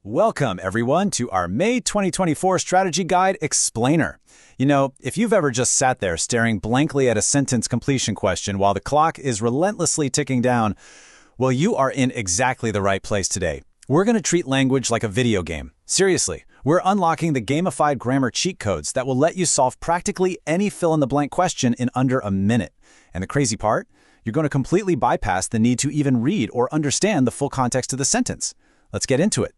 Welcome, everyone, to our May 2024 Strategy Guide Explainer. You know, if you've ever just sat there staring blankly at a sentence completion question while the clock is relentlessly ticking down, well, you are in exactly the right place today. We're going to treat language like a video game. Seriously, we're unlocking the gamified grammar cheat codes that will let you solve practically any fill-in-the-blank question in under a minute. And the crazy part? You're going to completely bypass the need to even read or understand the full context of the sentence. Let's get into it.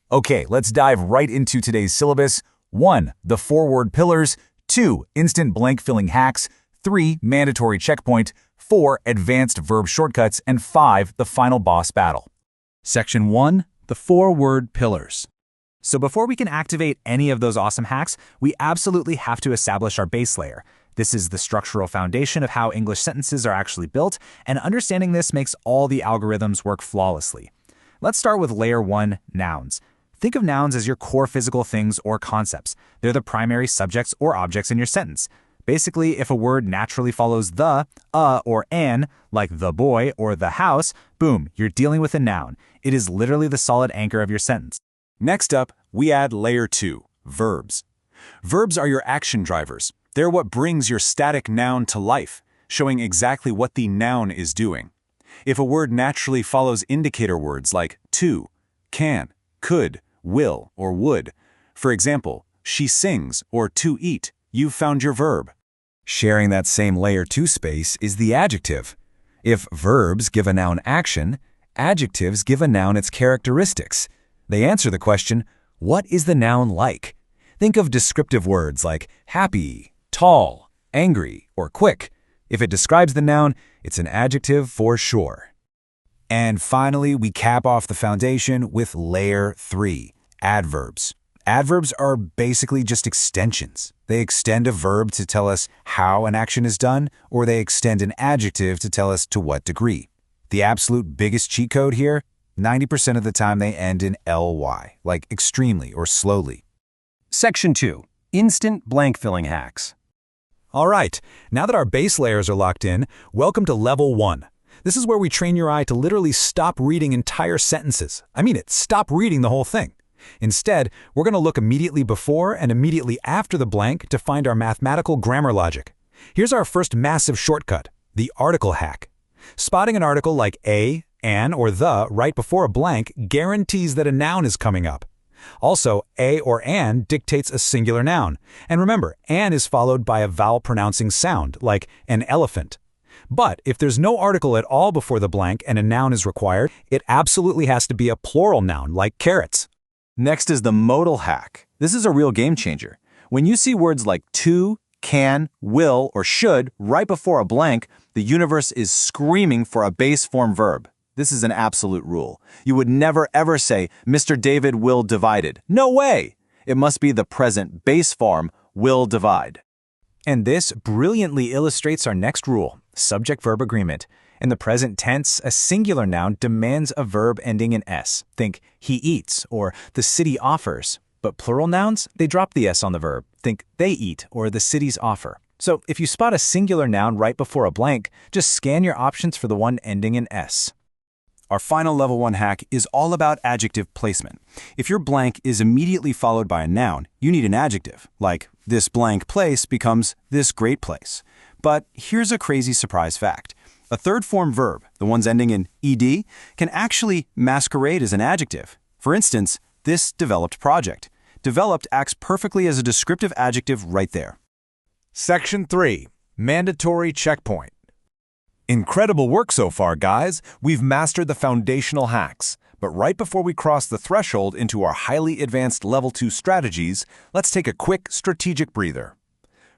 Okay, let's dive right into today's syllabus. 1. The 4-word pillars. 2. Instant blank filling hacks. 3. Mandatory checkpoint. 4. Advanced verb shortcuts. And 5. The final boss battle. Section 1. The 4-word pillars. So before we can activate any of those awesome hacks, we absolutely have to establish our base layer. This is the structural foundation of how English sentences are actually built, and understanding this makes all the algorithms work flawlessly. Let's start with layer 1, nouns. Think of nouns as your core physical things or concepts. They're the primary subjects or objects in your sentence. Basically, if a word naturally follows the, or an, like the boy or the house, boom, you're dealing with a noun. It is literally the solid anchor of your sentence. Next up, we add layer 2, verbs. Verbs are your action drivers. They're what brings your static noun to life, showing exactly what the noun is doing. If a word naturally follows indicator words like to, can, could, will, or would, for example, she sings or to eat, you've found your verb. Sharing that same layer 2 space is the adjective. If verbs give a noun action, adjectives give a noun its characteristics. They answer the question, what is the noun like? Think of descriptive words like happy, tall, angry, or quick. If it describes the noun, it's an adjective for sure. And finally, we cap off the foundation with layer 3, adverbs. Adverbs are basically just extensions. They extend a verb to tell us how an action is done, or they extend an adjective to tell us to what degree. The absolute biggest cheat code here, 90% of the time they end in ly, like extremely or slowly. Section 2. Instant blank filling hacks. All right, now that our base layers are locked in, welcome to level 1. This is where we train your eye to literally stop reading entire sentences. I mean it, stop reading the whole thing. Instead, we're going to look immediately before and immediately after the blank to find our mathematical grammar logic. Here's our first massive shortcut, the article hack. Spotting an article like a, an, or the right before a blank guarantees that a noun is coming up. Also, a or an dictates a singular noun. And remember, an is followed by a vowel-pronouncing sound, like an elephant. But if there's no article at all before the blank and a noun is required, it absolutely has to be a plural noun, like carrots. Next is the modal hack. This is a real game changer. When you see words like to, can, will, or should right before a blank, the universe is screaming for a base form verb. This is an absolute rule. You would never ever say, Mr. David will divided. No way! It must be the present base form, will divide. And this brilliantly illustrates our next rule, Subject-Verb Agreement. In the present tense, a singular noun demands a verb ending in s. Think he eats or the city offers. But plural nouns, they drop the s on the verb. Think they eat or the city's offer. So if you spot a singular noun right before a blank, just scan your options for the one ending in s. Our final level 1 hack is all about adjective placement. If your blank is immediately followed by a noun, you need an adjective, like this blank place becomes this great place. But here's a crazy surprise fact. A third form verb, the ones ending in ed, can actually masquerade as an adjective. For instance, this developed project. Developed acts perfectly as a descriptive adjective right there. Section 3. Mandatory checkpoint. Incredible work so far, guys. We've mastered the foundational hacks. But right before we cross the threshold into our highly advanced Level 2 strategies, let's take a quick strategic breather.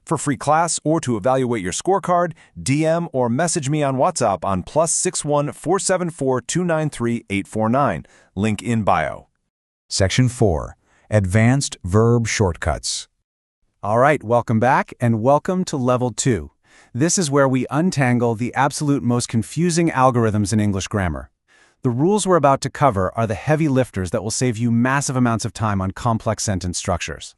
For free class or to evaluate your scorecard, DM or message me on WhatsApp on +61 474 293 849. Link in bio. Section 4. Advanced verb shortcuts. All right, welcome back and welcome to Level 2. This is where we untangle the absolute most confusing algorithms in English grammar. The rules we're about to cover are the heavy lifters that will save you massive amounts of time on complex sentence structures.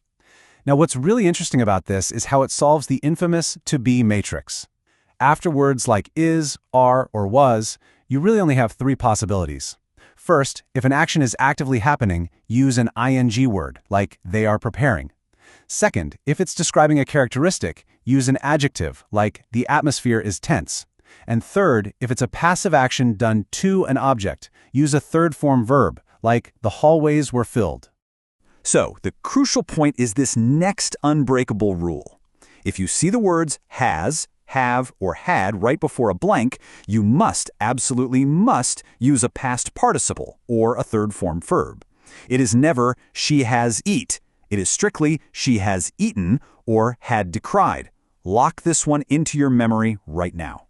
Now, what's really interesting about this is how it solves the infamous to-be matrix. After words like is, are, or was, you really only have 3 possibilities. First, if an action is actively happening, use an ing word, like they are preparing. Second, if it's describing a characteristic, use an adjective, like the atmosphere is tense. And third, if it's a passive action done to an object, use a third-form verb, like the hallways were filled. So, the crucial point is this next unbreakable rule. If you see the words has, have, or had right before a blank, you must, absolutely must, use a past participle or a third-form verb. It is never she has eat. It is strictly she has eaten or had decried. Lock this one into your memory right now.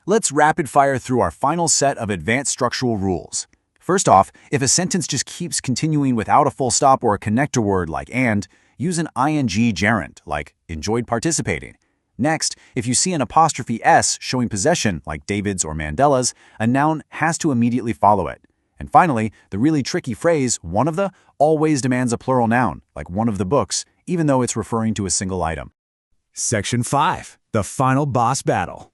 Let's rapid fire through our final set of advanced structural rules. First off, if a sentence just keeps continuing without a full stop or a connector word like and, use an ing gerund like enjoyed participating. Next, if you see an apostrophe s showing possession like David's or Mandela's, a noun has to immediately follow it. And finally, the really tricky phrase, one of the, always demands a plural noun, like one of the books, even though it's referring to a single item. Section 5. The Final Boss Battle.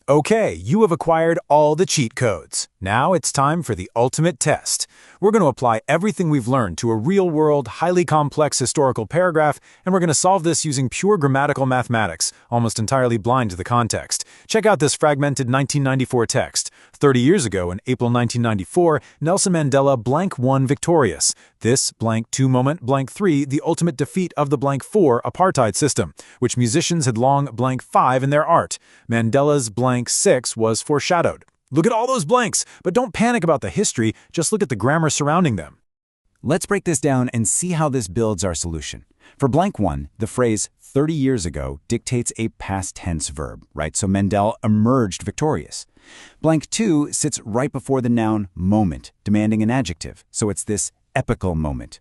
Okay, you have acquired all the cheat codes. Now it's time for the ultimate test. We're going to apply everything we've learned to a real-world, highly complex historical paragraph, and we're going to solve this using pure grammatical mathematics, almost entirely blind to the context. Check out this fragmented 1994 text. 30 years ago, in April 1994, Nelson Mandela blank won victorious. This blank 2 moment blank 3, the ultimate defeat of the blank 4 apartheid system, which musicians had long blank 5 in their art. Mandela's blank 6 was foreshadowed. Look at all those blanks, but don't panic about the history, just look at the grammar surrounding them. Let's break this down and see how this builds our solution. For blank 1, the phrase 30 years ago dictates a past tense verb, right? So Mandela emerged victorious. Blank 2 sits right before the noun moment, demanding an adjective, so it's this epical moment.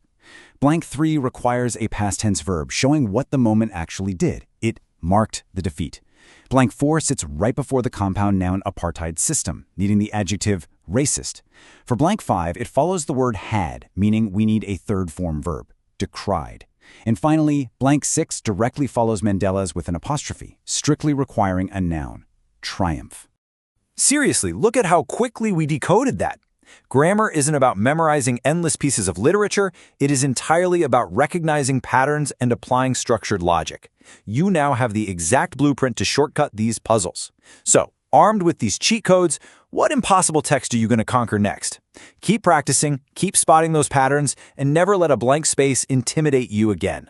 Blank 3 requires a past tense verb, showing what the moment actually did. It marked the defeat. Blank 4 sits right before the compound noun apartheid system, needing the adjective racist. For blank 5, it follows the word had, meaning we need a third-form verb, decried. And finally, blank 6 directly follows Mandela's with an apostrophe, strictly requiring a noun, triumph. Seriously, look at how quickly we decoded that. Grammar isn't about memorizing endless pieces of literature, it is entirely about recognizing patterns and applying structured logic. You now have the exact blueprint to shortcut these puzzles. So, armed with these cheat codes, what impossible text are you going to conquer next? Keep practicing, keep spotting those patterns, and never let a blank space intimidate you again.